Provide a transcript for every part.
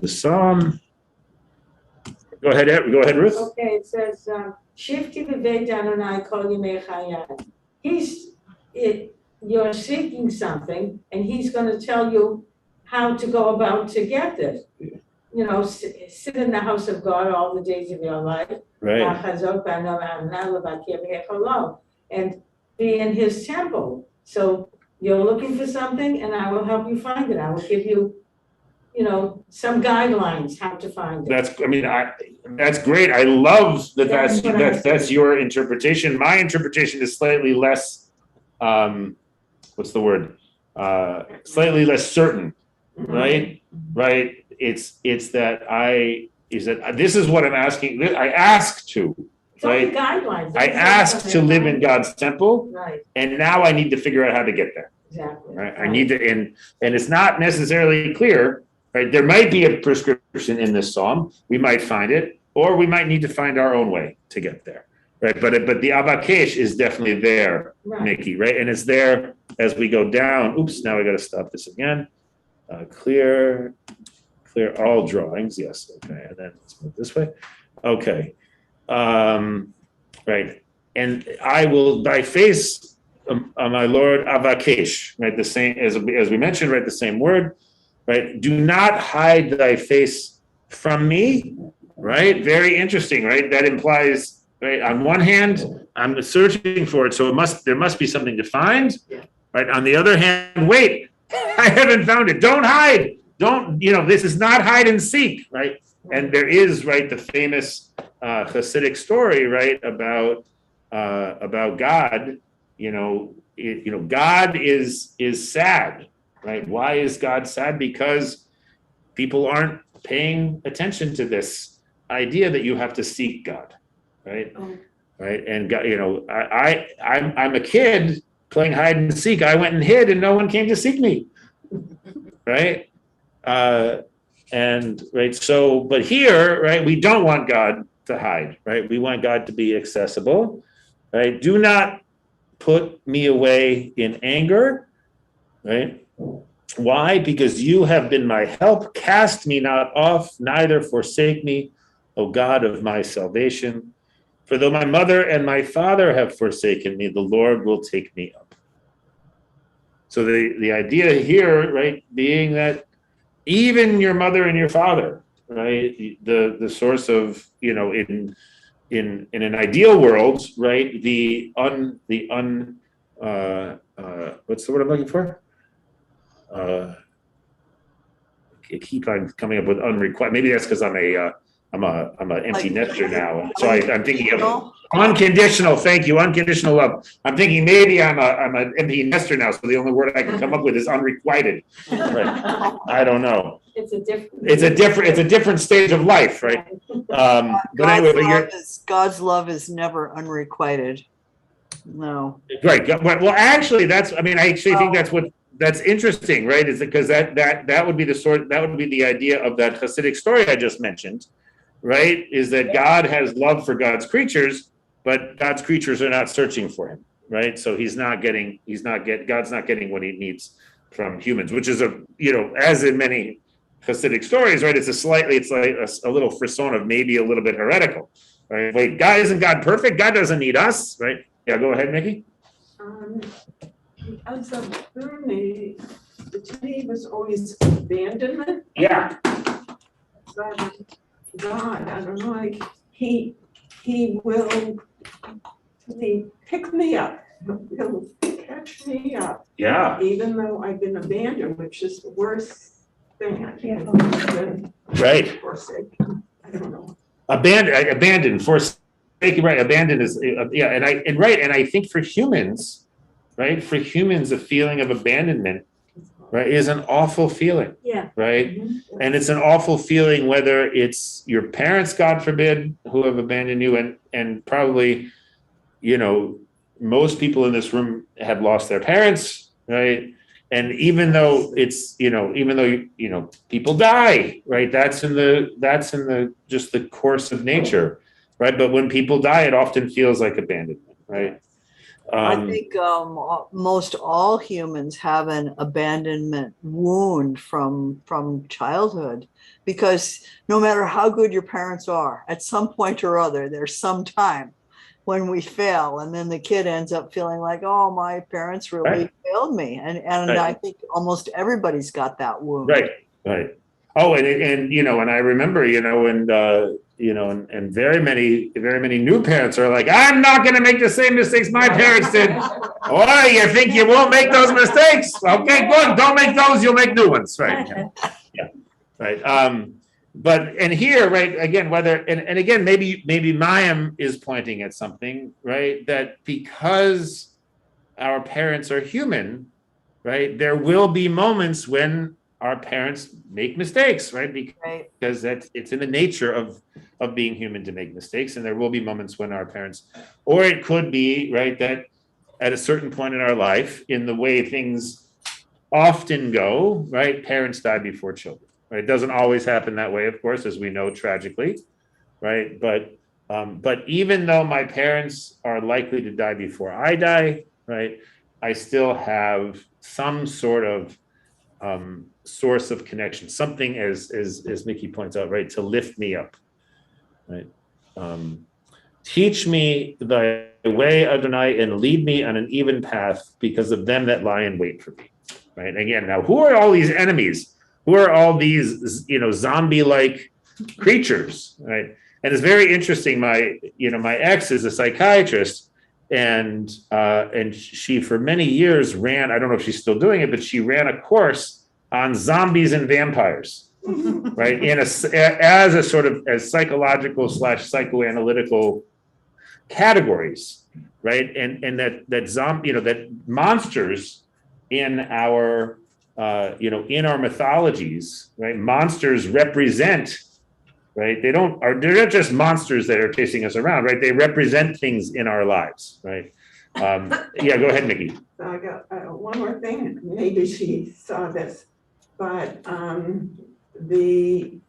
the psalm. Go ahead, Ruth. Okay, it says, Shifti b'veit Adonai kol yimei chayai. You're seeking something, and he's gonna tell you how to go about to get it. You know, sit in the house of God all the days of your life. Right. And be in his temple. So you're looking for something, and I will help you find it. I will give you, some guidelines how to find it. That's great. I love that. That's your interpretation. My interpretation is slightly less, what's the word? Slightly less certain, right? Right. It's that this is what I'm asking. I ask to, right? Guidelines. I ask to live in God's temple, right? And now I need to figure out how to get there. Exactly. Right. I need to, and it's not necessarily clear. Right, there might be a prescription in this psalm. We might find it, or we might need to find our own way to get there. Right, but the avakesh is definitely there, right. Nikki. Right, and it's there as we go down. Oops, now I got to stop this again. Clear all drawings. Yes, okay, and then let's move this way. Okay, right, and I will by face, my Lord, avakesh. Right, the same as we mentioned. Right, the same word. Right, do not hide thy face from me. Right, very interesting. Right, that implies. Right, on one hand, I'm searching for it, so there must be something to find. Right, on the other hand, wait, I haven't found it. Don't hide. Don't, this is not hide and seek. Right, and there is the famous Hasidic story about God. God is sad. Right? Why is God sad? Because people aren't paying attention to this idea that you have to seek God, right? Oh. Right? And God, I'm a kid playing hide and seek. I went and hid, and no one came to seek me, right? But here, right, we don't want God to hide, right? We want God to be accessible, right? Do not put me away in anger, right? Why? Because you have been my help. Cast me not off, neither forsake me, O God of my salvation. For though my mother and my father have forsaken me, the Lord will take me up. So the idea here, right, being that even your mother and your father, right, the source of, in an ideal world, right, what's the word I'm looking for? I keep on coming up with unrequited. Maybe that's because I'm an empty nester now, so I'm thinking of unconditional. Thank you, unconditional love. I'm thinking maybe I'm an empty nester now, so the only word I can come up with is unrequited. Right? I don't know. It's a different stage of life, right? But anyway, God's love is never unrequited. No. Right. Well, actually, I think that's interesting, right? Is because that would be the idea of that Hasidic story I just mentioned, right? Is that God has love for God's creatures, but God's creatures are not searching for him, right? So God's not getting what he needs from humans, which is as in many Hasidic stories, right? It's like a little frisson of maybe a little bit heretical, right? Wait, isn't God perfect? God doesn't need us, right? Yeah, go ahead, Nikki. As a Bernie, the T was always abandonment. Yeah. But God, I don't know, he will pick me up. He'll catch me up. Yeah. Even though I've been abandoned, which is the worst thing I can do. Right. Forsaken. I don't know. Abandoned, forsaken, right? Abandoned is and I think for humans. Right, for humans, a feeling of abandonment, right, is an awful feeling. Yeah. Right, and it's an awful feeling whether it's your parents, God forbid, who have abandoned you, and probably, most people in this room have lost their parents, right? And even though people die, right? That's in the just the course of nature, right? But when people die, it often feels like abandonment, right? I think most all humans have an abandonment wound from childhood, because no matter how good your parents are, at some point or other, there's some time when we fail, and then the kid ends up feeling like, oh, my parents really Right. failed me, and Right. I think almost everybody's got that wound. Right. Oh, and and I remember, and very many new parents are like, I'm not going to make the same mistakes my parents did. Oh, you think you won't make those mistakes? Okay, good. Don't make those. You'll make new ones. Right. Yeah. Right. And here, right, again, and again, maybe Mayim is pointing at something, right, that because our parents are human, right, there will be moments when our parents make mistakes, right? Because it's in the nature of being human to make mistakes, and there will be moments when our parents, or it could be, right, that at a certain point in our life, in the way things often go, right, parents die before children. Right? It doesn't always happen that way, of course, as we know, tragically, right? But even though my parents are likely to die before I die, right, I still have some sort of source of connection, something as Mickey points out, right, to lift me up, right? Teach me thy way, Adonai, and lead me on an even path because of them that lie in wait for me, right? Again, now who are all these enemies? Who are all these, zombie-like creatures, right? And it's very interesting. My ex is a psychiatrist, and she for many years ran, I don't know if she's still doing it, but she ran a course on zombies and vampires, right? As a sort of as psychological / psychoanalytical categories, right? And that zombie, that monsters in our in our mythologies, right? Monsters represent, right? They're not just monsters that are chasing us around, right? They represent things in our lives, right? Yeah, go ahead, Mickey. So I got one more thing. Maybe she saw this, but the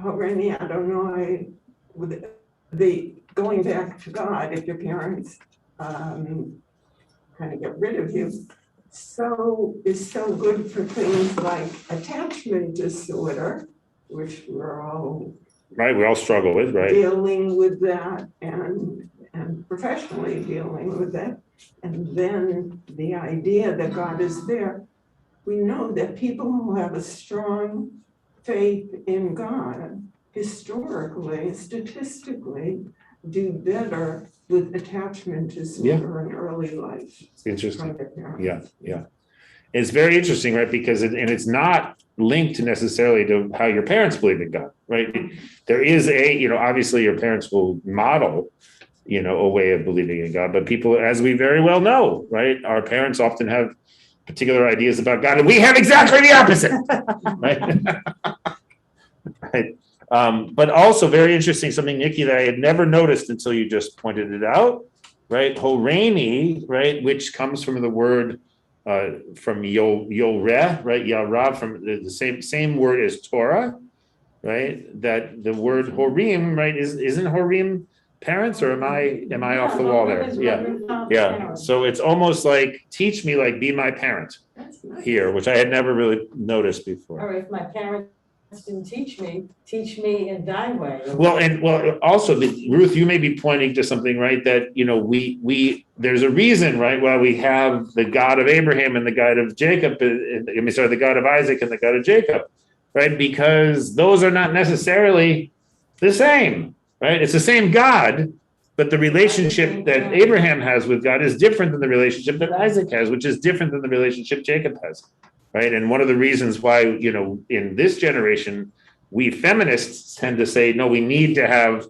Remy, I don't know. With the going back to God, if your parents kind of get rid of you, is so good for things like attachment disorder, which we're all right. We all struggle with, right? Dealing with that and professionally dealing with that. And then the idea that God is there. We know that people who have a strong faith in God, historically, statistically, do better with attachment disorder in early life. It's interesting. Yeah. It's very interesting, right? Because it's not linked necessarily to how your parents believe in God, right? There is obviously your parents will model, a way of believing in God, but people, as we very well know, right? Our parents often have particular ideas about God, and we have exactly the opposite, right? Right. But also very interesting, something, Nikki, that I had never noticed until you just pointed it out, right? Horeini, right, which comes from the word from Yoreh, right? Yarav, from the same word as Torah, right? That the word Horim, right, isn't Horim parents, or am I off the wall there? Yeah. So it's almost like teach me, like be my parent here, which I had never really noticed before. Or if my parents didn't teach me in thy way. Well, also, Ruth, you may be pointing to something, right? That we there's a reason, right, why we have the God of Abraham and the God of Jacob. The God of Isaac and the God of Jacob, right? Because those are not necessarily the same, right? It's the same God, but the relationship that Abraham has with God is different than the relationship that Isaac has, which is different than the relationship Jacob has. Right. And one of the reasons why, in this generation, we feminists tend to say, no, we need to have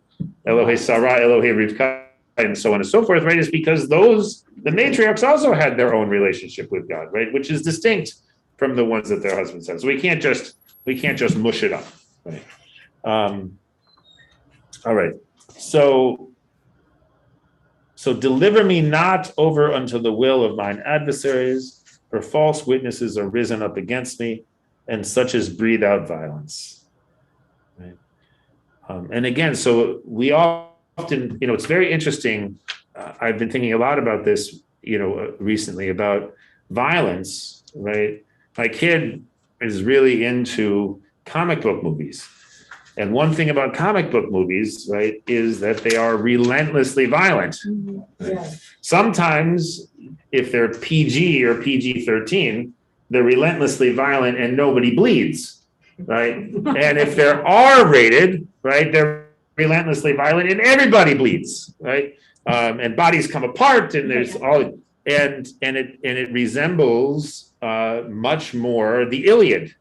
Elohei Sarah, Elohei Rivka, and so on and so forth, right, is because the matriarchs also had their own relationship with God, right, which is distinct from the ones that their husbands had. So we can't just mush it up. Right. All right. So deliver me not over unto the will of mine adversaries, for false witnesses are risen up against me, and such as breathe out violence. Right? And again, so we often, it's very interesting. I've been thinking a lot about this recently about violence, right? My kid is really into comic book movies. And one thing about comic book movies, right, is that they are relentlessly violent. Yeah. Sometimes, if they're PG or PG-13, they're relentlessly violent and nobody bleeds, right? And if they're R-rated, right, they're relentlessly violent and everybody bleeds, right? And bodies come apart, and there's all, and it resembles much more the Iliad,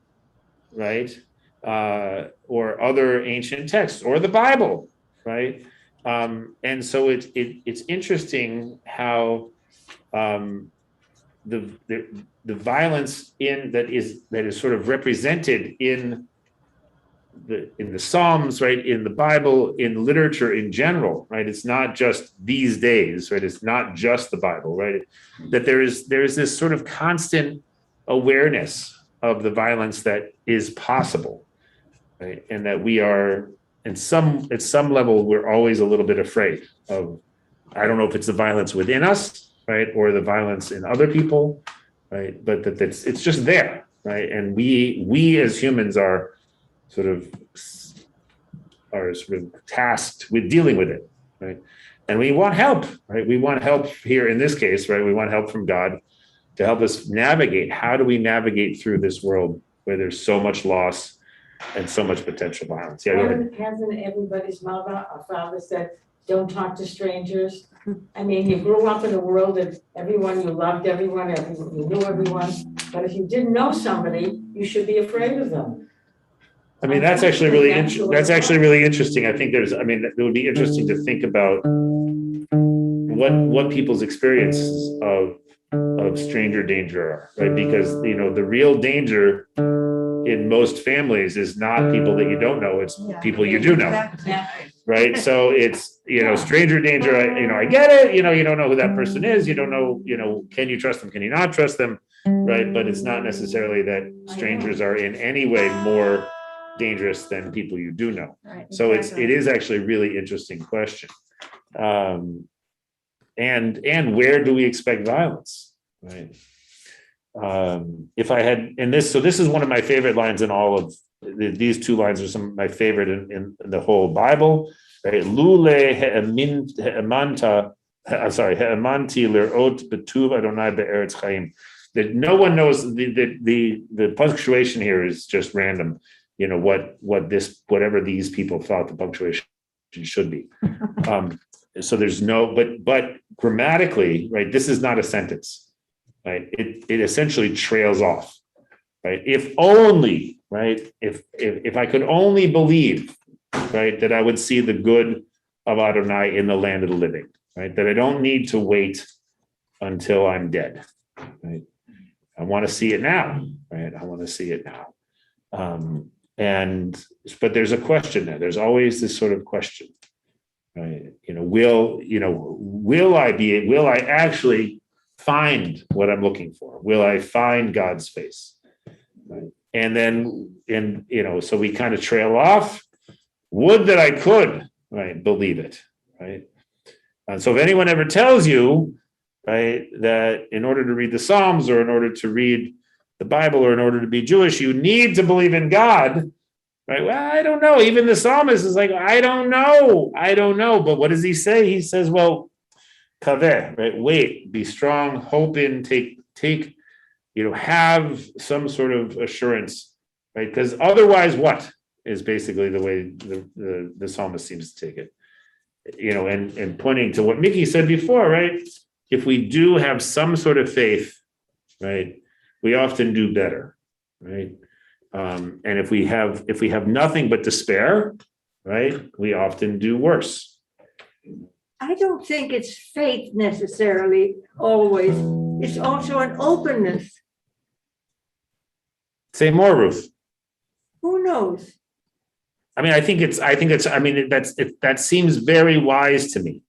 right? Or other ancient texts, or the Bible, right? And so it's interesting how the violence that is sort of represented in the Psalms, right, in the Bible, in literature in general, right? It's not just these days, right? It's not just the Bible, right? That there is this sort of constant awareness of the violence that is possible, right? And that we are at some level, we're always a little bit afraid of. I don't know if it's the violence within us, right, or the violence in other people, right? But it's just there, right? And we as humans are sort of tasked with dealing with it, right? And we want help, right? We want help here in this case, right? We want help from God to help us navigate. How do we navigate through this world where there's so much loss and so much potential violence? Yeah, go ahead. Hasn't everybody's mother or father said, don't talk to strangers? I mean, you grew up in a world that everyone, you loved everyone, you knew everyone. But if you didn't know somebody, you should be afraid of them. I mean, that's actually really interesting. I think it would be interesting to think about what people's experiences of stranger danger are, right? Because the real danger in most families is not people that you don't know, it's people you do know. Right? So it's, stranger danger, I get it, you don't know who that person is, you don't know, can you trust them, can you not trust them, right? But it's not necessarily that strangers are in any way more dangerous than people you do know. Right, So exactly. it is actually a really interesting question. And where do we expect violence, right? If I had this is one of my favorite lines in all of these two lines are some of my favorite in the whole Bible, right? Lule he'emanti lerot betuv Adonai be'eretz chaim. That no one knows the punctuation here is just random. Whatever these people thought the punctuation should be. So there's but grammatically, right? This is not a sentence, right? It essentially trails off, right? If only, right? If I could only believe, right, that I would see the good of Adonai in the land of the living, right? That I don't need to wait until I'm dead, right? I want to see it now, right? I want to see it now. But there's a question there. There's always this sort of question, right? Will I actually find what I'm looking for? Will I find God's face? Right? So we kind of trail off. Would that I could, right, believe it, right? And so if anyone ever tells you, right, that in order to read the Psalms or in order to read the Bible or in order to be Jewish, you need to believe in God, right? Well, I don't know. Even the psalmist is like, I don't know. But what does he say? He says, well, kaveh, right? Wait, be strong, hope in, take, have some sort of assurance, right? Because otherwise, what is basically the way the psalmist seems to take it, and pointing to what Mickey said before, right? If we do have some sort of faith, right, we often do better, right? And if we have nothing but despair, right, we often do worse. I don't think it's faith necessarily always. It's also an openness. Say more, Ruth. Who knows? That seems very wise to me,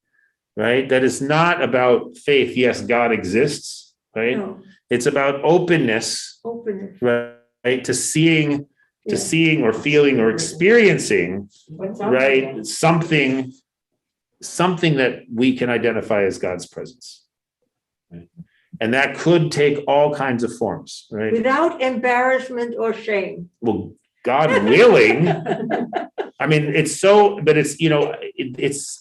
right? That it's not about faith. Yes, God exists, right? No, It's about openness, openness. right? To seeing or feeling or experiencing, What's out right? there? Something that we can identify as God's presence. right? And that could take all kinds of forms, right? Without embarrassment or shame. Well, God willing, I mean, it's so, but it's,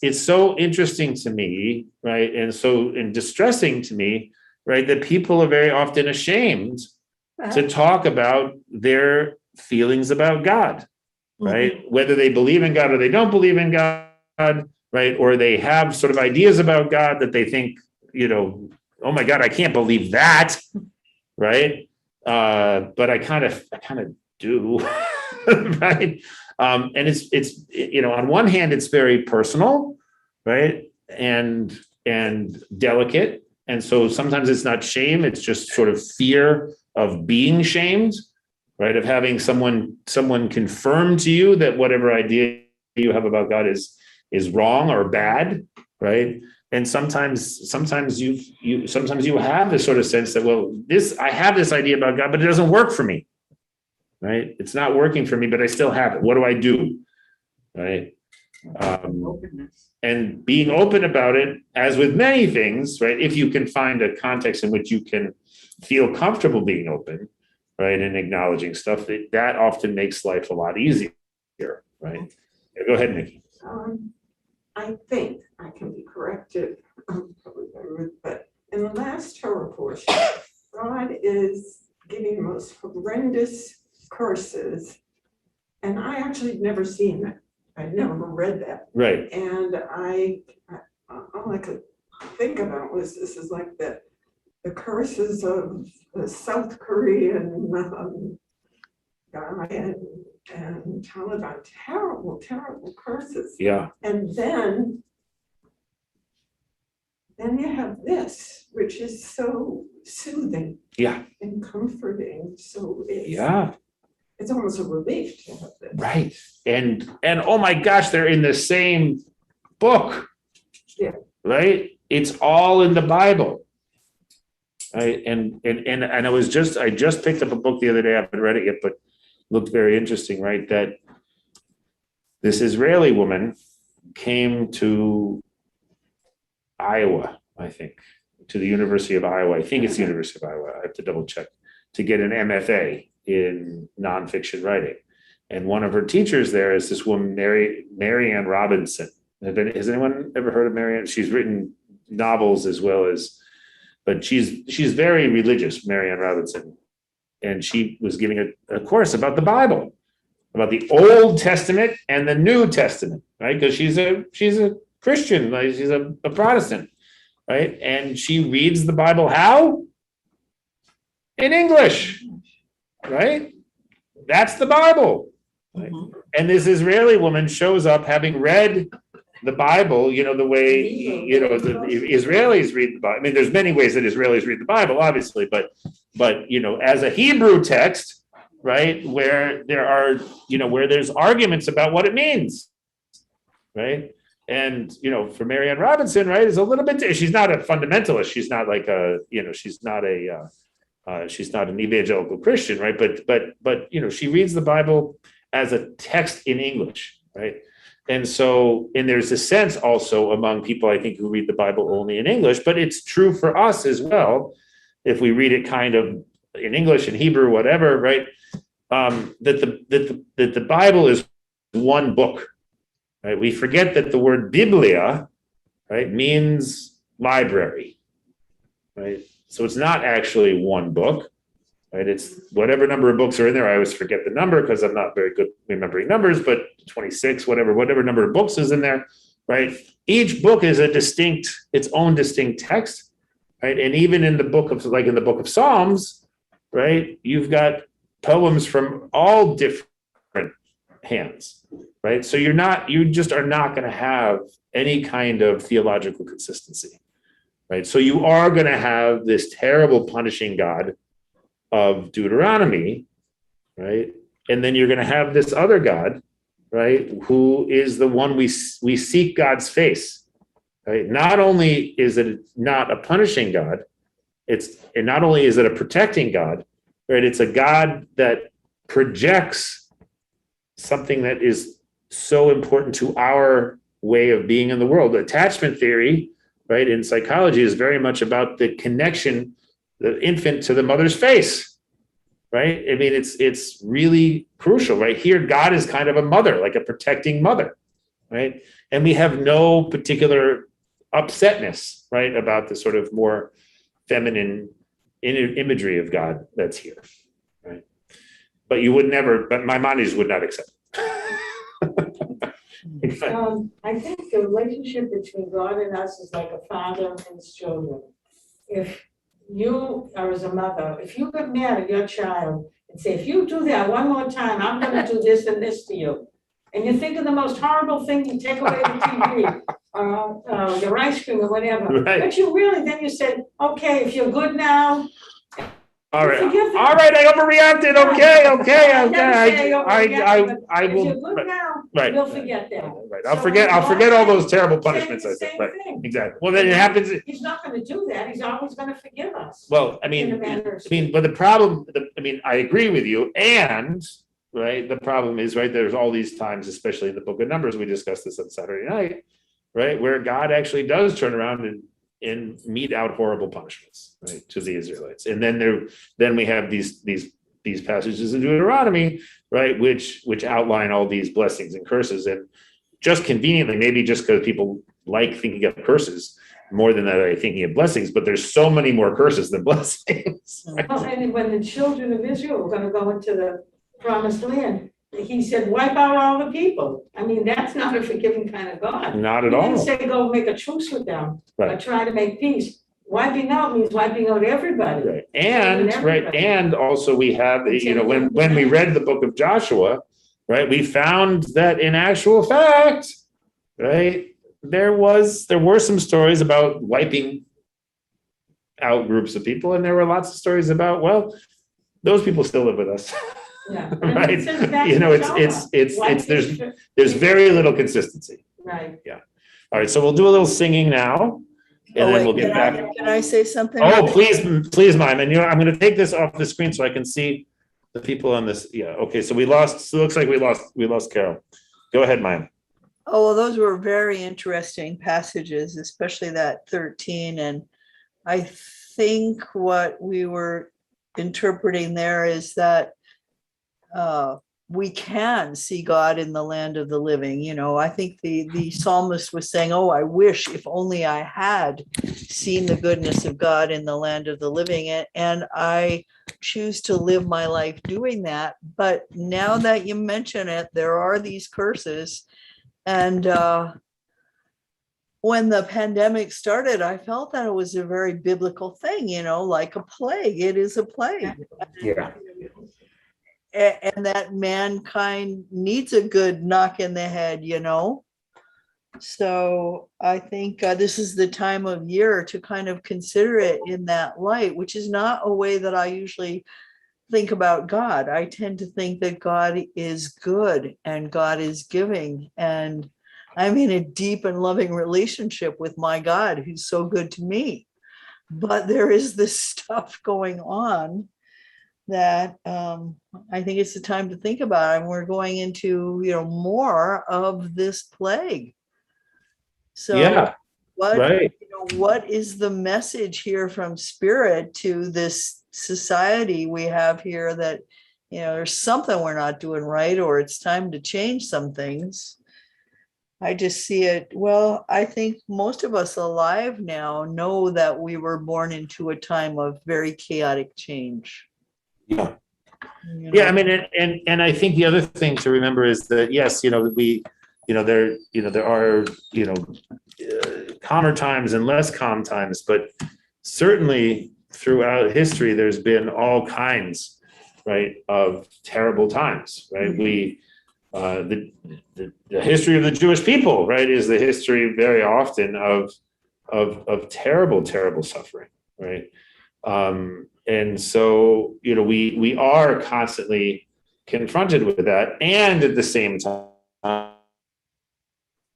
it's so interesting to me, right? And distressing to me, right? That people are very often ashamed to talk about their feelings about God, right? Whether they believe in God or they don't believe in God, right? Or they have sort of ideas about God that they think, oh my God, I can't believe that, right? But I kind of do, right? And it's on one hand, it's very personal, right? And delicate. And so sometimes it's not shame, it's just sort of fear of being shamed, right? Of having someone confirm to you that whatever idea you have about God is wrong or bad, right? And sometimes you have this sort of sense that, well, I have this idea about God, but it doesn't work for me, right? It's not working for me, but I still have it. What do I do, right? And being open about it, as with many things, right? If you can find a context in which you can feel comfortable being open, right, and acknowledging stuff, that often makes life a lot easier, right? Yeah, go ahead, Nikki. I think I can be corrected, probably by Ruth, but in the last Torah portion, God is giving the most horrendous curses, and I actually never seen that. I never read that. Right. And all I could think about was this is like the curses of the South Korean guy and Taliban. Terrible, terrible curses. Yeah. And then you have this, which is so soothing. Yeah. And comforting. So it's almost a relief to have this. Right. And oh my gosh, they're in the same book. Yeah. Right? It's all in the Bible. Right. And I just picked up a book the other day. I haven't read it yet, but looked very interesting, right? That this Israeli woman came to Iowa, I think, to the University of Iowa. I think it's the University of Iowa. I have to double check, to get an MFA in nonfiction writing. And one of her teachers there is this woman, Marianne Robinson. Has anyone ever heard of Marianne? She's written novels as well as, but she's very religious, Marianne Robinson. And she was giving a course about the Bible, about the Old Testament and the New Testament, right? Because she's a Christian, like she's a Protestant, right? And she reads the Bible how? In English, right? That's the Bible. Right? And this Israeli woman shows up having read the Bible, the way, the Israelis read the Bible. I mean, there's many ways that Israelis read the Bible, obviously, but as a Hebrew text, right, where there are, where there's arguments about what it means, right? And, for Marianne Robinson, right, is a little bit, she's not a fundamentalist. She's not like she's not an evangelical Christian, right? But she reads the Bible as a text in English, right? And there's a sense also among people, I think, who read the Bible only in English, but it's true for us as well, if we read it kind of in English and Hebrew, whatever, right? That the Bible is one book, right? We forget that the word Biblia, right, means library, right? So it's not actually one book, right? It's whatever number of books are in there. I always forget the number because I'm not very good remembering numbers, but 26, whatever number of books is in there, right? Each book is its own distinct text, right? And even in the book of Psalms, right, you've got poems from all different hands, right? So you just are not going to have any kind of theological consistency, right? So you are going to have this terrible punishing God of Deuteronomy, right? And then you're going to have this other God, right, who is the one we seek God's face, right? Not only is it not a punishing God, and not only is it a protecting God, right? It's a God that projects something that is so important to our way of being in the world. Attachment theory, right, in psychology is very much about the connection, the infant to the mother's face, right? I mean, it's really crucial, right? Here, God is kind of a mother, like a protecting mother, right? And we have no particular upsetness, right, about the sort of more feminine imagery of God that's here, right? But you would never, but Maimonides would not accept it. I think the relationship between God and us is like a father and his children. If you are as a mother, if you get mad at your child and say, if you do that one more time, I'm gonna do this and this to you. And you think of the most horrible thing, you take away the TV, your ice cream or whatever. Right. But you really, then you say, okay, if you're good now. All right, forgive them. all right, I overreacted, okay, I never say I overreacted, but will. If you're good now, Right. you'll forget that. Right, So I'll forget all those terrible punishments I Same said, right, thing. exactly. Well, then it happens, He's not gonna do that, he's always gonna forgive us. well, I In mean, a manner of but the problem, I agree with you, and, right, the problem is, right, there's all these times, especially in the book of Numbers, we discussed this on Saturday night, right, where God actually does turn around and mete out horrible punishments, right, to the Israelites. And then we have these passages in Deuteronomy, right, which outline all these blessings and curses. And just conveniently, maybe just because people like thinking of curses more than they're thinking of blessings, but there's so many more curses than blessings. Right? Well, and when the children of Israel were gonna go into the promised land, he said, wipe out all the people. I mean, that's not a forgiving kind of God. Not at He didn't all. say go make a truce with them, Right. but try to make peace. Wiping out means wiping out everybody. Right. And also we have, when we read the book of Joshua, right, we found that in actual fact, right, there were some stories about wiping out groups of people, and there were lots of stories about, well, those people still live with us. Yeah. Right. And it says that You know, in Jonah. there's very little consistency. Right. All right, so we'll do a little singing now, and then we'll get back. Can I say something? Oh, please, Mime, and I'm gonna take this off the screen so I can see the people on this. Yeah, okay, so it looks like we lost Carol. Go ahead, Mime. Oh, well, those were very interesting passages, especially that 13. And I think what we were interpreting there is that we can see God in the land of the living. You know, I think the psalmist was saying, oh, I wish if only I had seen the goodness of God in the land of the living. And I choose to live my life doing that. But now that you mention it, there are these curses. And when the pandemic started, I felt that it was a very biblical thing, you know, like a plague. It is a plague. Yeah. And that mankind needs a good knock in the head, you know. So I think this is the time of year to kind of consider it in that light, which is not a way that I usually think about God. I tend to think that God is good and God is giving, and I'm in a deep and loving relationship with my God who's so good to me. But there is this stuff going on that I think it's the time to think about, and we're going into, you know, more of this plague. So Yeah, what, right. you know, what is the message here from Spirit to this society we have here, that, you know, there's something we're not doing right, or it's time to change some things? I just see it. Well, I think most of us alive now know that we were born into a time of very chaotic change. Yeah. You Yeah, I know? mean, and I think the other thing to remember is that, yes, you know, there are, calmer times and less calm times, but certainly throughout history, there's been all kinds, right, of terrible times, right? The history of the Jewish people, right, is the history very often of terrible suffering, right? And so, you know, we are constantly confronted with that, and at the same time,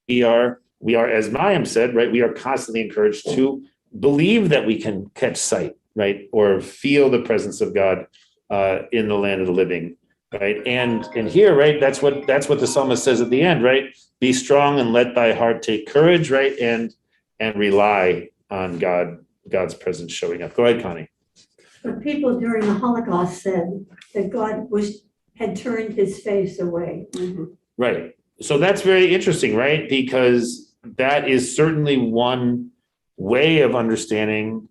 we are, as Mayim said, right, we are constantly encouraged to believe that we can catch sight, right, or feel the presence of God in the land of the living, right? And here, right, that's what the psalmist says at the end, right? Be strong and let thy heart take courage, right? And and rely on God's presence showing up. Go ahead, Connie. But people during the Holocaust said that God had turned his face away. Right. So that's very interesting, right? Because that is certainly one way of understanding,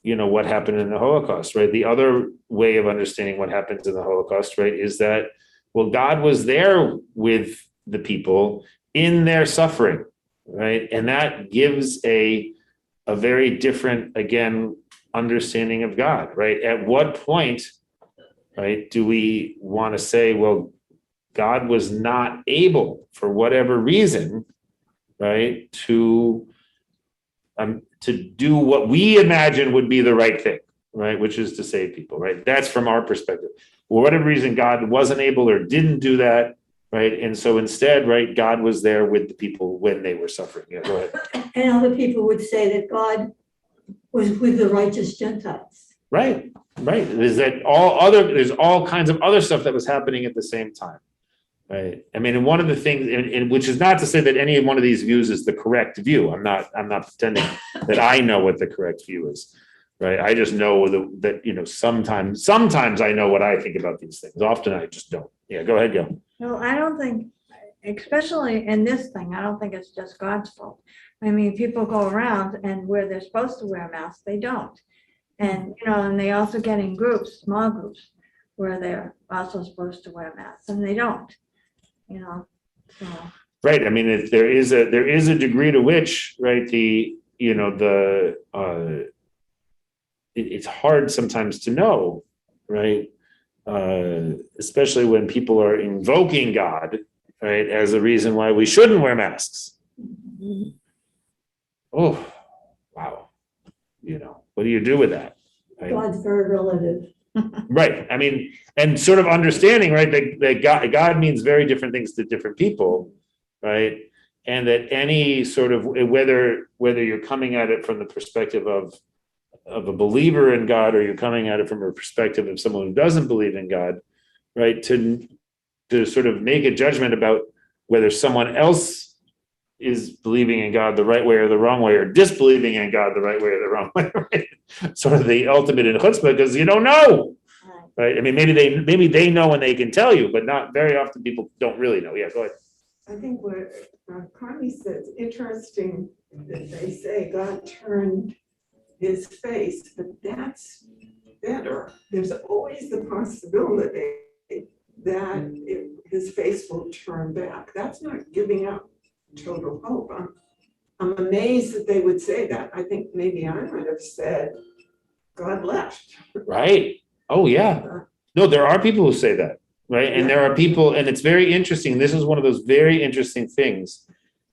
what happened in the Holocaust, right? The other way of understanding what happens in the Holocaust, right, is that, well, God was there with the people in their suffering, right? And that gives a very different, again, understanding of God, right? At what point, right, do we want to say, well, God was not able, for whatever reason, right, to do what we imagine would be the right thing, right, which is to save people, right? That's from our perspective. For whatever reason, God wasn't able or didn't do that, right? And so instead, right, God was there with the people when they were suffering. Yeah, go ahead. And other people would say that God was with the righteous Gentiles. Right. There's all kinds of other stuff that was happening at the same time. Right. I mean, and one of the things, and which is not to say that any one of these views is the correct view. I'm not pretending that I know what the correct view is. Right. I just know that sometimes I know what I think about these things. Often I just don't. Yeah, go ahead, go. No, I don't think, especially in this thing, I don't think it's just God's fault. I mean, people go around and where they're supposed to wear masks, they don't. And, and they also get in groups, small groups, where they're also supposed to wear masks and they don't, so. Right. I mean, there is a degree to which, right, it's hard sometimes to know, right? Especially when people are invoking God, right, as a reason why we shouldn't wear masks. Oh, wow. What do you do with that? Right? God's very relative. Right. I mean, and sort of understanding, right, that God means very different things to different people, right? And that any sort of, whether you're coming at it from the perspective of a believer in God, or you're coming at it from a perspective of someone who doesn't believe in God, right, to sort of make a judgment about whether someone else is believing in God the right way or the wrong way, or disbelieving in God the right way or the wrong way, right? Sort of the ultimate in chutzpah, because you don't know, right? I mean, maybe they know and they can tell you, but not very often people don't really know. Yeah, go ahead. I think what Connie says, interesting that they say God turned his face, but that's better. There's always the possibility that his face will turn back. That's not giving up total hope. I'm amazed that they would say that. I think maybe I might have said, God left. Right. Oh, yeah. No, there are people who say that, right? And there are people, and it's very interesting. This is one of those very interesting things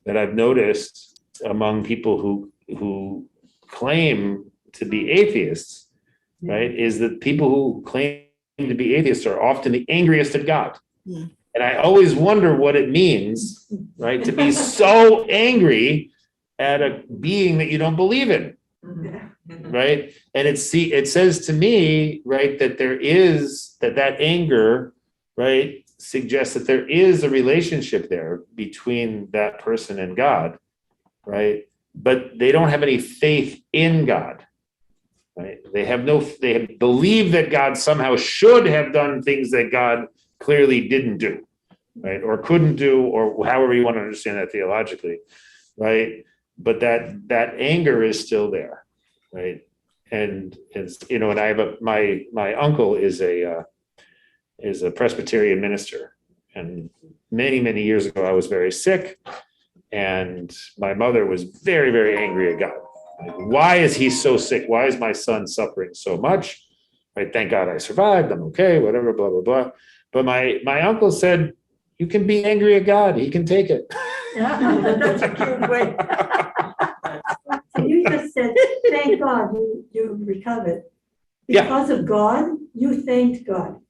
that I've noticed among people who claim to be atheists, right? Is that people who claim to be atheists are often the angriest at God. Yeah. And I always wonder what it means, right, to be so angry at a being that you don't believe in, right? And it says to me, right, that there is that anger, right, suggests that there is a relationship there between that person and God, right? But they don't have any faith in God, right? They believe that God somehow should have done things that God clearly didn't do, right, or couldn't do, or however you want to understand that theologically, right? But that anger is still there, right? And it's, and I have my uncle is a Presbyterian minister, and many years ago I was very sick, and my mother was very, very angry at God. Like, why is he so sick? Why is my son suffering so much? Right? Thank God I survived. I'm okay. Whatever. Blah blah blah. But my uncle said, you can be angry at God. He can take it. Yeah, that's a cute way. So you just said, thank God you recovered. Yeah. Because of God, you thanked God.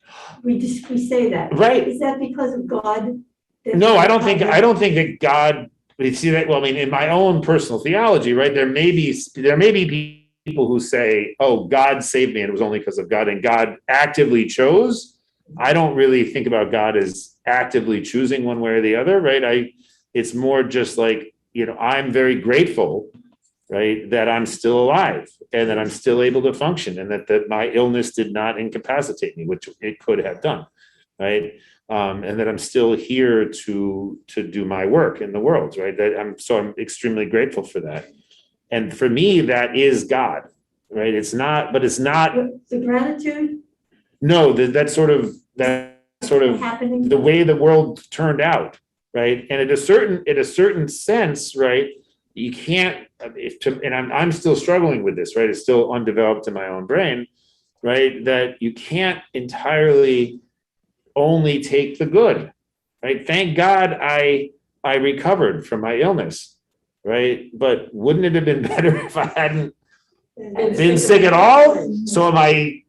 We say that. Right. Is that because of God? No, I don't think that God, you see that, well, I mean, in my own personal theology, right, there may be people who say, oh, God saved me and it was only because of God, and God actively chose. I don't really think about God as actively choosing one way or the other, right? It's more just like, I'm very grateful right, that I'm still alive and that I'm still able to function, and that my illness did not incapacitate me, which it could have done, right? And that I'm still here to do my work in the world, right? I'm extremely grateful for that. And for me, that is God, right? It's not The gratitude no, that sort of happening. the way the world turned out, right? And at a certain sense, right, you can't, and I'm still struggling with this, right? It's still undeveloped in my own brain, right? That you can't entirely only take the good, right? Thank God I recovered from my illness, right? But wouldn't it have been better if I hadn't been sick at all? So am I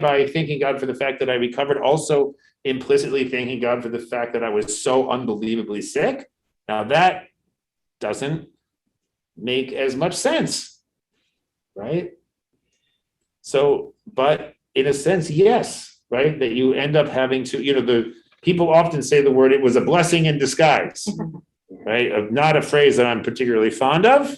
by thanking God for the fact that I recovered, also implicitly thanking God for the fact that I was so unbelievably sick? Now that doesn't make as much sense, right? So, but in a sense, yes, right? That you end up having to, the people often say the word, it was a blessing in disguise, right? Not a phrase that I'm particularly fond of,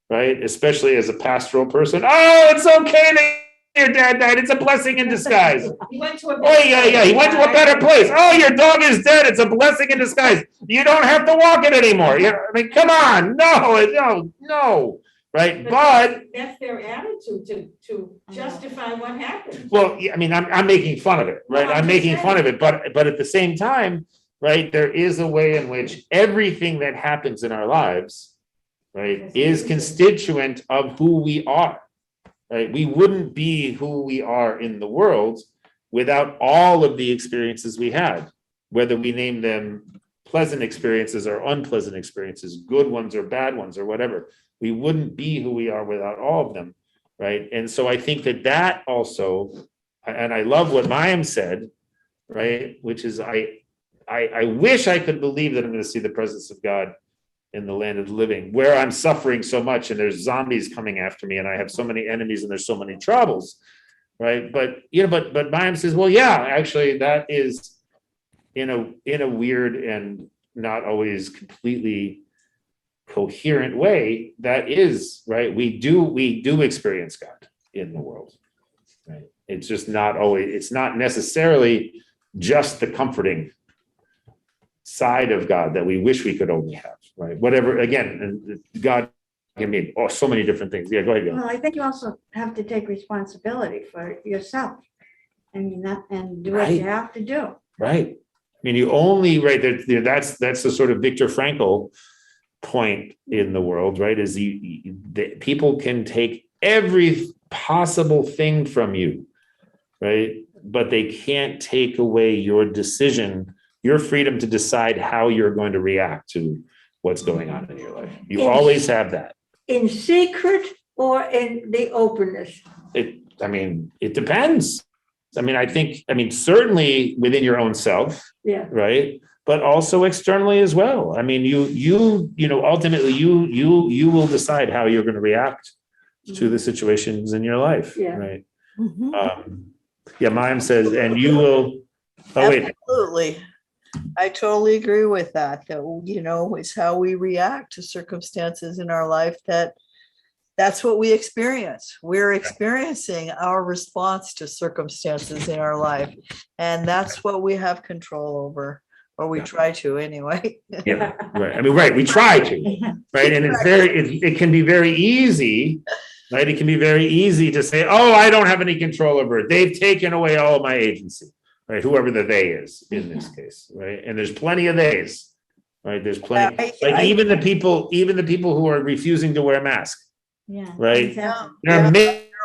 right? Especially as a pastoral person. Oh, it's okay that your dad died. It's a blessing in disguise. He went to a. Oh, yeah. He went to a better place. Oh, your dog is dead. It's a blessing in disguise. You don't have to walk it anymore. I mean, come on. No. Right? But That's their attitude to justify what happened. well, yeah, I mean, I'm making fun of it, right? No, I'm I'm just making fun of saying. it, but at the same time, right, there is a way in which everything that happens in our lives, right, is constituent of who we are, right? We wouldn't be who we are in the world without all of the experiences we had, whether we name them pleasant experiences or unpleasant experiences, good ones or bad ones or whatever. We wouldn't be who we are without all of them, right? And so I think that also, and I love what Mayim said, right? Which is I wish I could believe that I'm going to see the presence of God in the land of the living, where I'm suffering so much and there's zombies coming after me and I have so many enemies and there's so many troubles, right? But but Mayim says, well, yeah, actually that is in a weird and not always completely coherent way, that is right. We do experience God in the world, right? It's just not always, it's not necessarily just the comforting side of God that we wish we could only have, right? Whatever, again, God can mean so many different things. Yeah, go ahead. Well, I think you also have to take responsibility for yourself. I mean, that, and do what you have to do. Right. I mean, you only, right, that's the sort of Viktor Frankl point in the world, right? Is people can take every possible thing from you, right? But they can't take away your decision, your freedom to decide how you're going to react to what's going on in your life. You always have that. In secret or in the openness? It depends. I mean, certainly within your own self, Yeah. right? But also externally as well. I mean, ultimately you will decide how you're going to react to the situations in your life, Yeah. right? Mhm. Mayim says, and you will. Oh wait, Absolutely. I totally agree with that. That, it's how we react to circumstances in our life that's what we experience. We're experiencing our response to circumstances in our life. And that's what we have control over, or we try to anyway. yeah, right. I mean, right. We try to, right? And it can be very easy, right? It can be very easy to say, oh, I don't have any control over it. They've taken away all of my agency, right? Whoever the they is in this case, right? And there's plenty of theys, right? There's plenty, even the people who are refusing to wear masks. Yeah. Right. Exactly. They're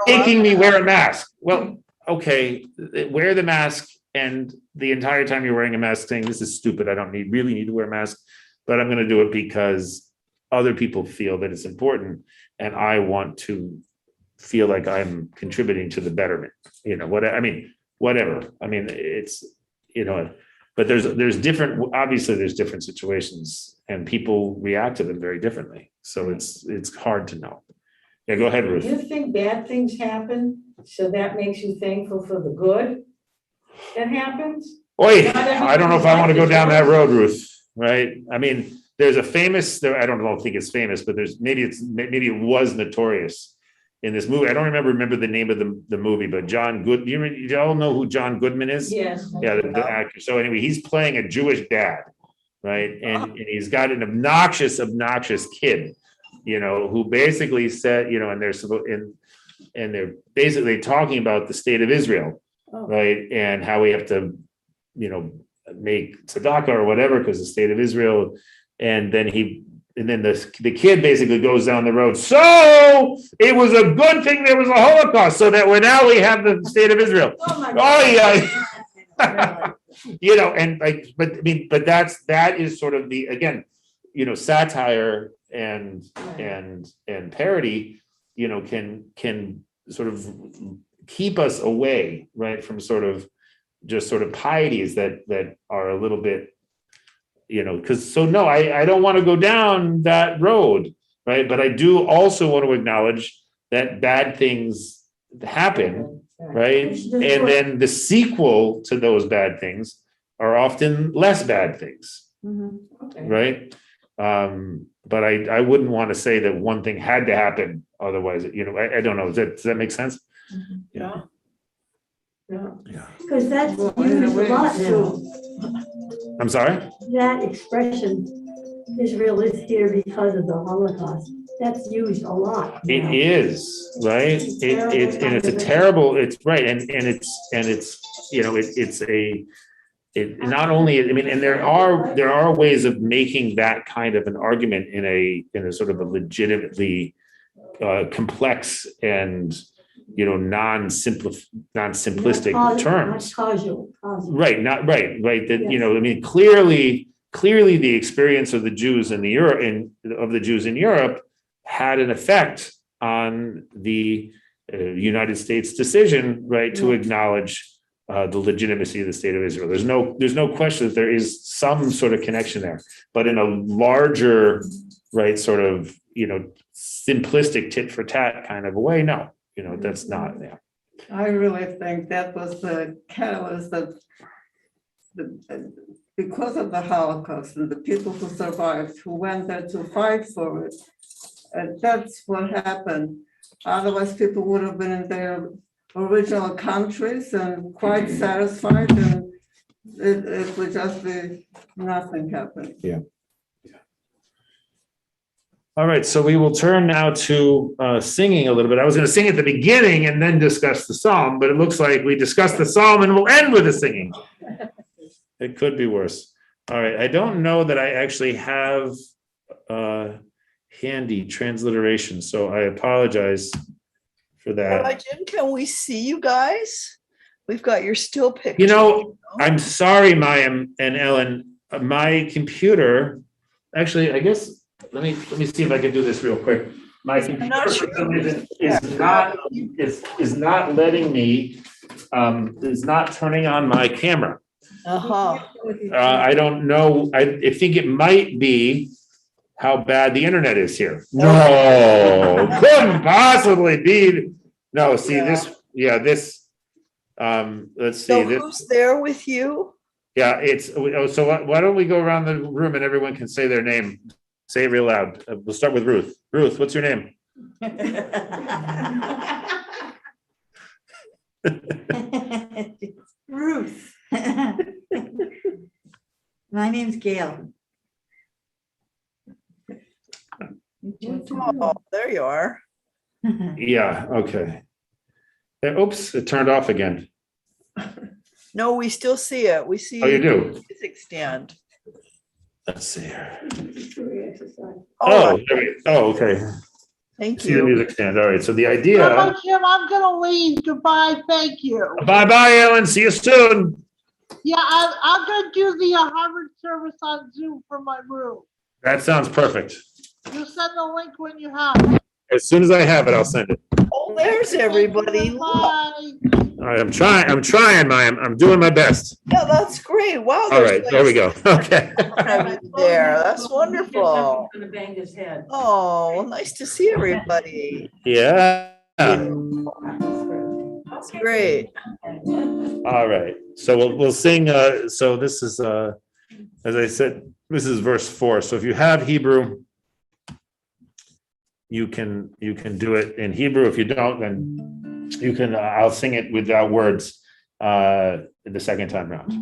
making me wear a mask. Well, okay, wear the mask, and the entire time you're wearing a mask saying, this is stupid, I don't really need to wear a mask, but I'm going to do it because other people feel that it's important and I want to feel like I'm contributing to the betterment, whatever. I mean, it's, but there's different situations and people react to them very differently. So it's hard to know. Yeah, go ahead, Ruth. Do you think bad things happen, so that makes you thankful for the good that happens? Wait, I don't know if I want to go down that road, Ruth, right? I mean, there's a famous, I don't think it's famous, but maybe it was notorious in this movie. I don't remember the name of the movie, but John Good, you all know who John Goodman is? Yes. Yeah, the actor. So anyway, he's playing a Jewish dad, right? And he's got an obnoxious kid, who basically said, and they're basically talking about the state of Israel, right? And how we have to, make tzedakah or whatever because the state of Israel. And then the kid basically goes down the road. So it was a good thing there was a Holocaust, so that now we have the state of Israel. Oh yeah. But that is sort of the, again, satire and parody, can sort of keep us away, right, from sort of pieties that are a little bit, because no, I don't want to go down that road, right? But I do also want to acknowledge that bad things happen, right? And then the sequel to those bad things are often less bad things, right? But I wouldn't want to say that one thing had to happen, otherwise, I don't know. Does that make sense? Yeah. Because that's Well, in a used a way, lot now. so- I'm sorry? That expression, Israel is here because of the Holocaust, that's used a lot It now. is, right? It's a terrible, it's right, and it's not only, and there are ways of making that kind of an argument in a sort of a legitimately complex and non-simplistic terms. Not casual. Right, right. That, Yes. clearly the experience of the Jews in Europe had an effect on the United States decision, right, to acknowledge the legitimacy of the state of Israel. There's no question that there is some sort of connection there, but in a larger, right, sort of, simplistic tit for tat kind of a way, no, that's not there. I really think that was the catalyst of because of the Holocaust and the people who survived, who went there to fight for it. And that's what happened. Otherwise, people would have been in their original countries and quite satisfied, and it would just be nothing happened. All right, so we will turn now to singing a little bit. I was going to sing at the beginning and then discuss the psalm, but it looks like we discussed the psalm and we'll end with the singing. It could be worse. All right, I don't know that I actually have handy transliteration, so I apologize for that. Jim, can we see you guys? We've got your still picture. I'm sorry, Mayim and Ellen, my computer, actually, I guess, let me see if I can do this real quick. My computer for some reason is not letting me, is not turning on my camera. I don't know. I think it might be how bad the internet is here. No, couldn't possibly be. No, see this. Yeah, this. Let's see. So who's there with you? Yeah, so why don't we go around the room and everyone can say their name. Say it real loud. We'll start with Ruth. Ruth, what's your name? Ruth. My name's Gail. Oh, there you are. Yeah, okay. Oops, it turned off again. No, we still see it. We see. Oh, you do? Music stand. Let's see here. Oh, Okay. thank See the you. music stand. All right, so the idea. Jim, I'm gonna leave. Goodbye. Thank you. Bye-bye, Ellen. See you soon. Yeah, I'm gonna do the Harvard service on Zoom from my room. That sounds perfect. You send the link when you have it. As soon as I have it, I'll send it. Oh, there's everybody. Look. Bye. All right, I'm trying, Maya. I'm doing my best. Yeah, that's great. Wow. All right, there we go. Okay. There, that's wonderful. Gonna bang his head. Oh, well, nice to see everybody. Yeah. That's great. All right. So we'll sing. So this is, as I said, This is verse 4. So if you have Hebrew, you can do it in Hebrew. If you don't, then you can, I'll sing it without words the second time round.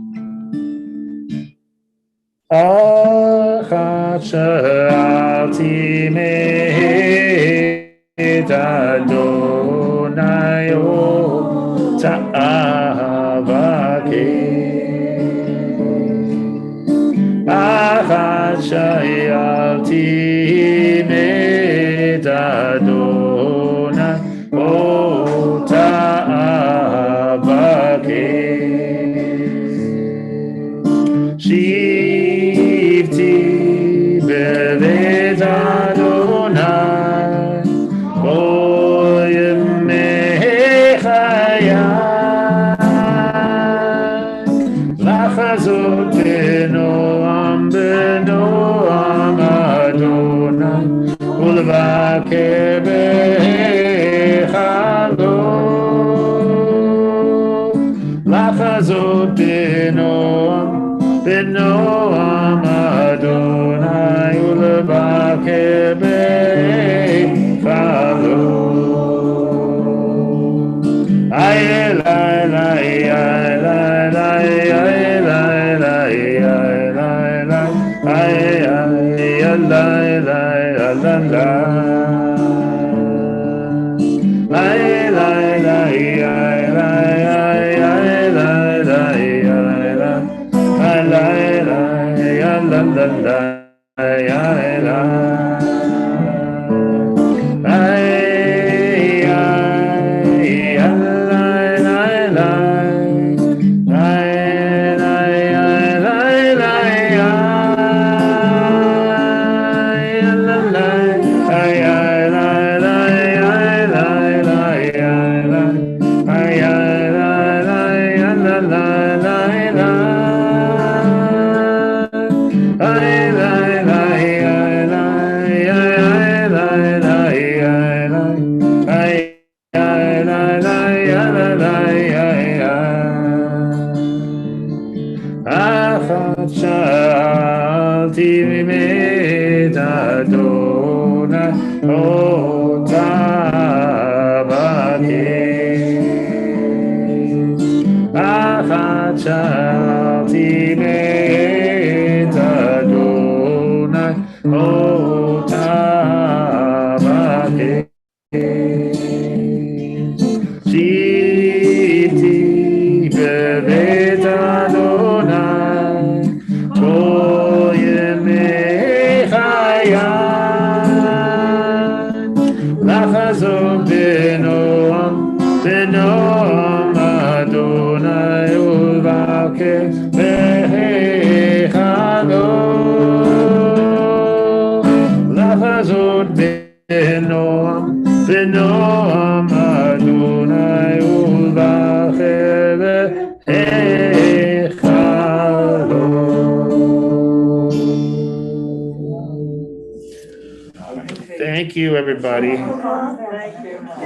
Achat she'alti me'ed Adonai ota avakeh. Achat she'alti me'ed Adonai ota avakeh. Shivti bevet Adonai kol yemei chayai lachazot benoam Adonai ulvaker b'chalom lachazot benoam Adonai ulvaker b'chalom. Ay la la la la la Thank you, everybody. Can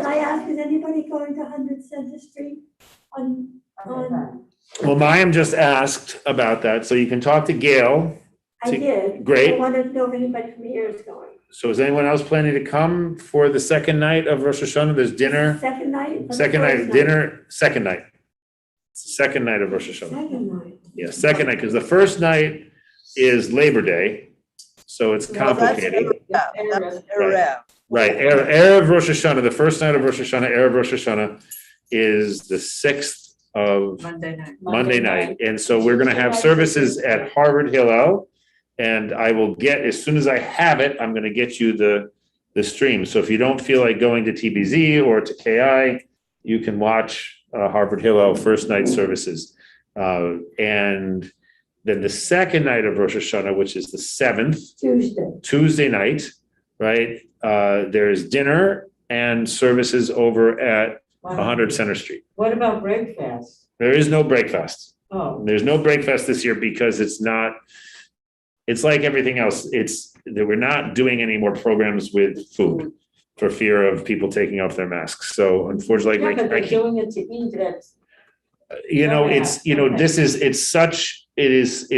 I ask, is anybody going to 100 Center Street on? Well, Mayim just asked about that, so you can talk to Gail. I did. Great. I wanted to know if anybody from here is going. So is anyone else planning to come for the second night of Rosh Hashanah? There's dinner. Second night? Second night, dinner, second night. Second night of Rosh Hashanah. Second night. Yeah, second night, because the first night is Labor Day, so it's complicated. That's Erev. Right, Erev Rosh Hashanah, the first night of Rosh Hashanah, Erev Rosh Hashanah is the 6th of Monday night. And so we're gonna have services at Harvard Hillel. And I will get, as soon as I have it, I'm gonna get you the stream. So if you don't feel like going to TBZ or to KI, you can watch Harvard Hillel first night services. And then the second night of Rosh Hashanah, which is the 7th, Tuesday night, right? There's dinner and services over at 100 Center Street. What about breakfast? There is no breakfast. Oh, There's no breakfast this year because it's like everything else. We're not doing any more programs with food for fear of people taking off their masks. So unfortunately, yeah, but I they're can't, doing it to eat at. it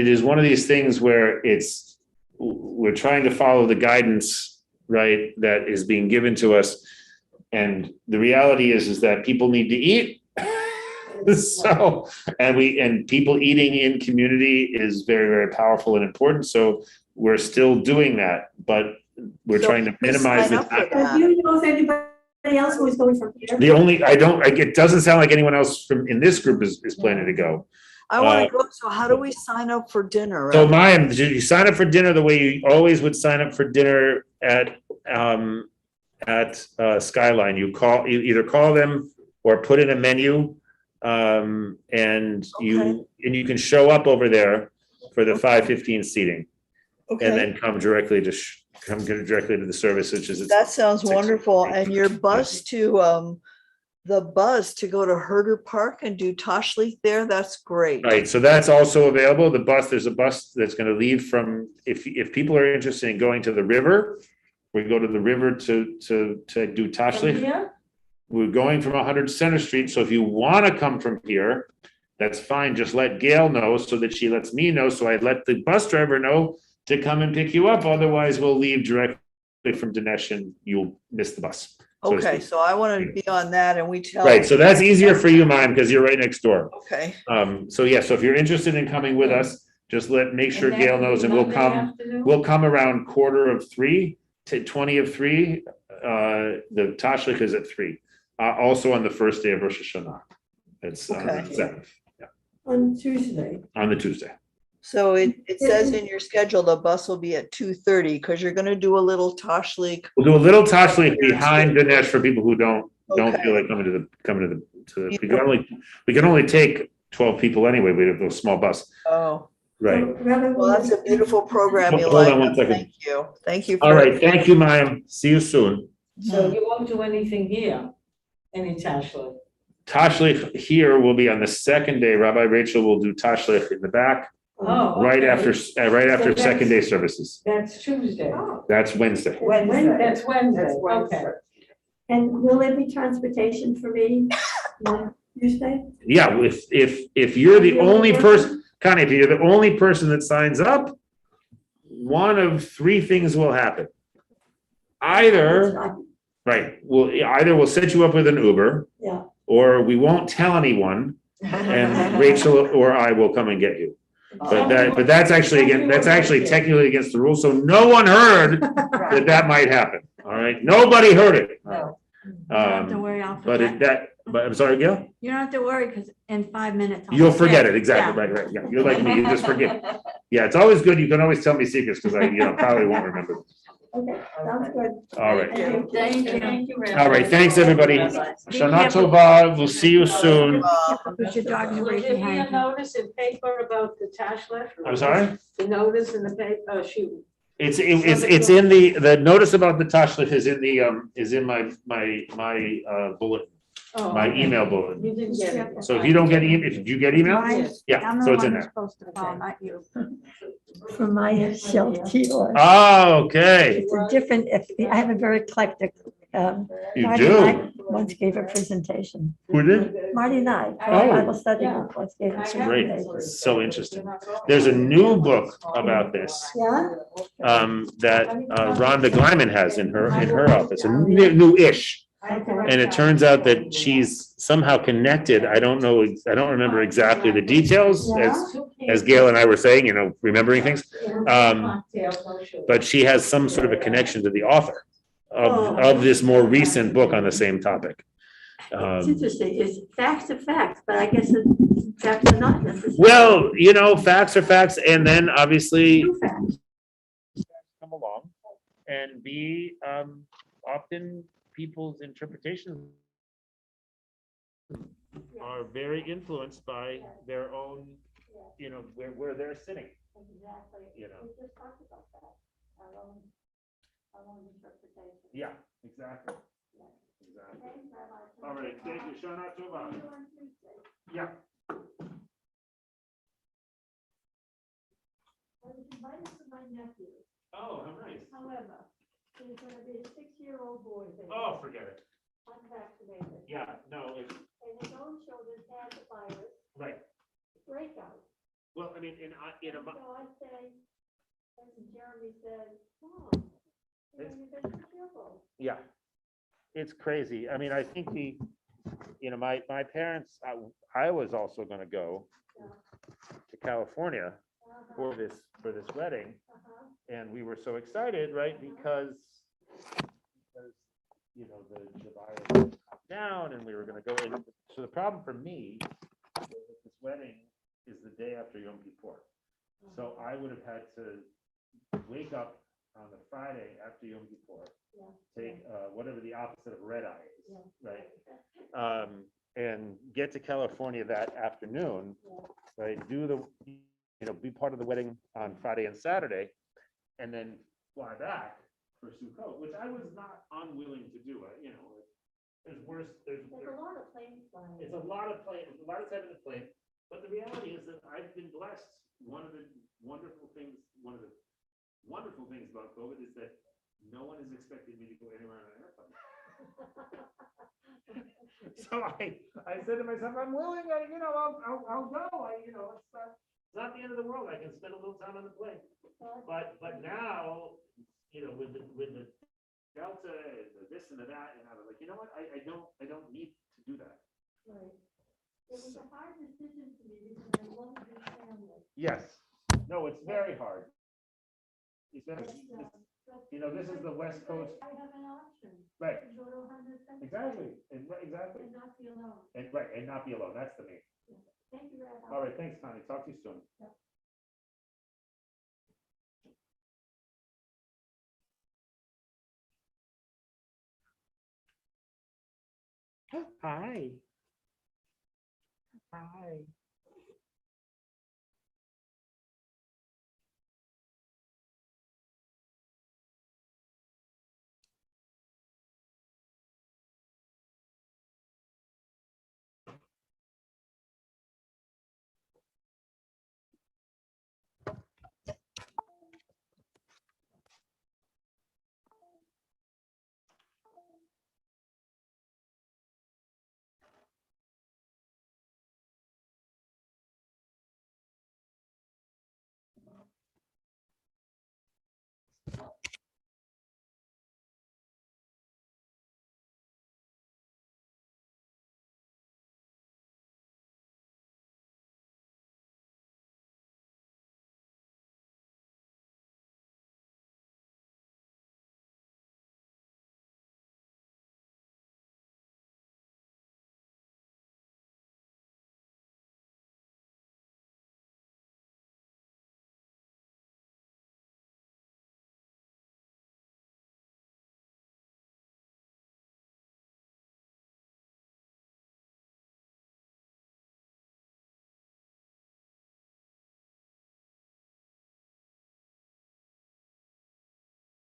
is one of these things where it's we're trying to follow the guidance, right, that is being given to us. And the reality is that people need to eat. So, and people eating in community is very, very powerful and important. So we're still doing that, but we're So trying to we minimize sign up for it. that. Do you know if anybody else who is going from here? The only, it doesn't sound like anyone else from, in this group is planning to go. I want to go, so how do we sign up for dinner? So Maya, you sign up for dinner the way you always would sign up for dinner at Skyline. You either call them or put in a menu. And you can show up over there for the 5:15 seating and Okay, then come directly to the service, which is. that sounds 6:00. wonderful. And your bus to, the bus to go to Herder Park and do Tashlich there, that's great. Right, so that's also available. There's a bus that's gonna leave from, if people are interested in going to the river, we go to the river to do From Tashlich. here? We're going from 100 Center Street, so if you wanna come from here, that's fine, just let Gail know so that she lets me know, so I let the bus driver know to come and pick you up, otherwise we'll leave directly from Dinesh and you'll miss the bus. so to Okay, speak. so I want to be on that and we tell. Right, so that's easier for you, Mime, because you're right next door. Okay, So yeah, so if you're interested in coming with us, just make sure And that Gail would be knows and we'll Monday come. afternoon? We'll come around 2:45 to 2:20. The Tashlich is at 3. Also on the first day of Rosh Hashanah. It's on Okay. the 7th, On Tuesday. on the Tuesday. so it says in your schedule, the bus will be at 2:30 because you're gonna do a little Tashlich. We'll do a little Tashlich behind Dinesh for people who don't Okay. feel like coming to the, we can only take 12 people anyway, we have a small bus, Oh, right? So rather well, that's a beautiful program, Hold on Elijah. one second. Thank you. Thank you. All right, thank you, Mayim. See you soon. So you won't do anything here, any Tashlich? Tashlich here will be on the second day. Rabbi Rachel will do Tashlich in the back, Oh, right okay. after that's- second day services. That's Tuesday. That's Wednesday. That's Wednesday, okay. And will there be transportation for me on Tuesday? Yeah, if you're the only person, Connie, if you're the only person that signs up, one of 3 things will happen. Either, right, we'll set you up with an Uber. Yeah. Or we won't tell anyone and Rachel or I will come and get you. But that's actually technically against the rules, so no one heard that might happen, all right? Nobody heard it. You don't have to Um, worry, I'll but forget. I'm sorry, Gail? You don't have to worry, because in 5 minutes. I'll You'll forget it, Yeah. exactly, right, yeah, you're like me, you just forget. Yeah, it's always good, you can always tell me secrets, because I probably won't remember. Okay, sounds good. All right, Thank you. all right, thanks, everybody. Shana Tova, we'll see you soon. Put your dog in Will break there be a behind you. notice in paper about the Tashlich? I'm sorry? The notice in the paper, shoot. It's in the notice about the Tashlich is in my bullet, Oh, my okay. email bullet. You didn't get it. So if you don't get did you get email? Mine- Yeah, I'm so the it's in one who's there. supposed to call, not you. For my self-keyboard. Oh, okay, It's a different, I have a very eclectic. you Marty do. Knight Once gave a presentation. Who did? Marty Knight, Oh. Bible study group, once gave a That's great. presentation. It's so interesting. There's a new book about this Yeah? that Rhonda Glyman has in her office, a new-ish. Okay. And it turns out that she's somehow connected. I don't remember exactly the details as Gail and I were saying, remembering things. But she has some sort of a connection to the author of this more recent book on the same topic. It's interesting, it's facts are facts, but I guess the facts are not necessarily. Well, facts are facts, and then obviously True facts. come along and be often people's interpretations are very influenced by their own, where they're sitting. Yeah, exactly. All right, thank you, Shana Tova. Yeah. I was invited to my nephew, Oh, how nice. however, he's gonna be a 6-year-old boy, baby, Oh, forget it. unvaccinated. Yeah, no, it's, And his own children had the virus right. breakout. Well, I mean, in a, So I say, And Jeremy said, oh, It's- you're very careful. Yeah, it's crazy. I mean, I think my parents, I was also gonna go to California for this wedding. And we were so excited, right? Because the virus was down and we were gonna go in. So the problem for me was that this wedding is the day after Yom Kippur. So I would have had to wake up on the Friday after Yom Kippur, take whatever the opposite of red eye is, right? And get to California that afternoon, right? Be part of the wedding on Friday and Saturday, and then fly back for Sukkot, which I was not unwilling to do. There's worse. There's a lot of planes flying. It's a lot of time in the plane, but the reality is that I've been blessed. One of the wonderful things about COVID is that no one has expected me to go anywhere on an airplane. So I said to myself, I'm willing, I'll go. It's not the end of the world. I can spend a little time on the plane. But now, with the Delta and the this and the that, and I was like, you know what? I don't need to do that. Right. It was a hard decision for me because I love your family. Yes. No, it's very hard. This is the West Coast. I have an option. Right. To go to 100 countries. Exactly. Exactly. And not be alone. And not be alone. That's the main. Thank you, Red. All right. Thanks, Connie. Talk to you soon. Hi. Hi.